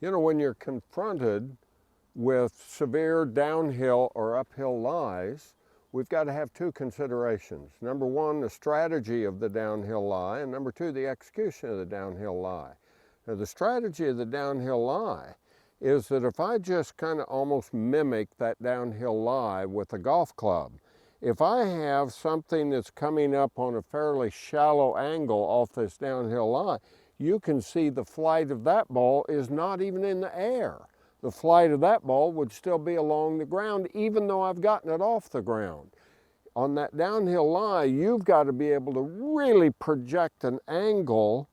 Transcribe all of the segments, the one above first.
You know, when you're confronted with severe downhill or uphill lies, we've got to have two considerations. Number one, the strategy of the downhill lie, and number two, the execution of the downhill lie. Now, the strategy of the downhill lie is that if I just kind of almost mimic that downhill lie with a golf club, if I have something that's coming up on a fairly shallow angle off this downhill lie, you can see the flight of that ball is not even in the air. The flight of that ball would still be along the ground, even though I've gotten it off the ground. On that downhill lie, you've got to be able to really project an angle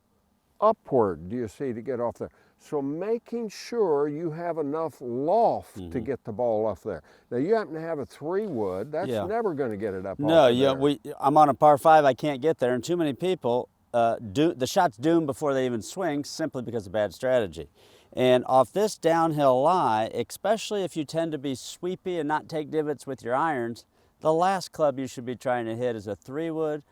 upward, do you see, to get off there. So making sure you have enough loft to get the ball off there. Now you happen to have a 3-wood, that's never going to get it up off there. I'm on a par 5, I can't get there, and too many people, the shot's doomed before they even swing simply because of bad strategy. And off this downhill lie, especially if you tend to be sweepy and not take divots with your irons, the last club you should be trying to hit is a 3-wood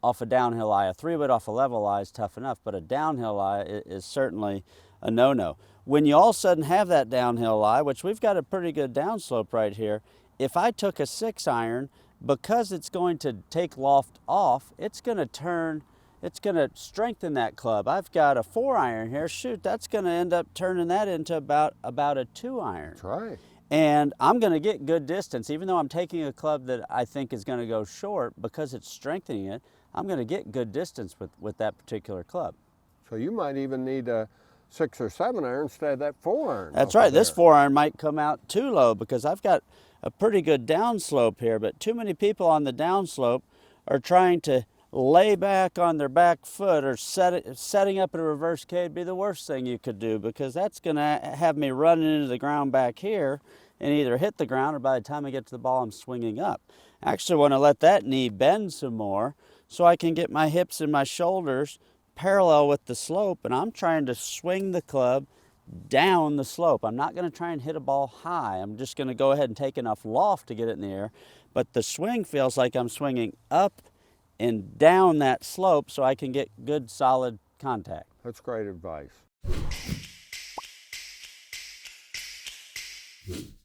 off a downhill lie. A 3-wood off a level lie is tough enough, but a downhill lie is certainly a no-no. When you all of a sudden have that downhill lie, which we've got a pretty good downslope right here, if I took a 6-iron, because it's going to take loft off, it's going to turn, it's going to strengthen that club. I've got a 4-iron here. Shoot, that's going to end up turning that into about a 2-iron. That's right. And I'm going to get good distance, even though I'm taking a club that I think is going to go short, because it's strengthening it, I'm going to get good distance with that particular club. So you might even need a 6 or 7-iron instead of that 4-iron. That's right. This 4-iron might come out too low because I've got a pretty good downslope here, but too many people on the downslope are trying to lay back on their back foot or setting up in a reverse K would be the worst thing you could do, because that's going to have me running into the ground back here and either hit the ground, or by the time I get to the ball, I'm swinging up. I actually want to let that knee bend some more so I can get my hips and my shoulders parallel with the slope, and I'm trying to swing the club down the slope. I'm not going to try and hit a ball high. I'm just going to go ahead and take enough loft to get it in the air, but the swing feels like I'm swinging up and down that slope so I can get good solid contact. That's great advice.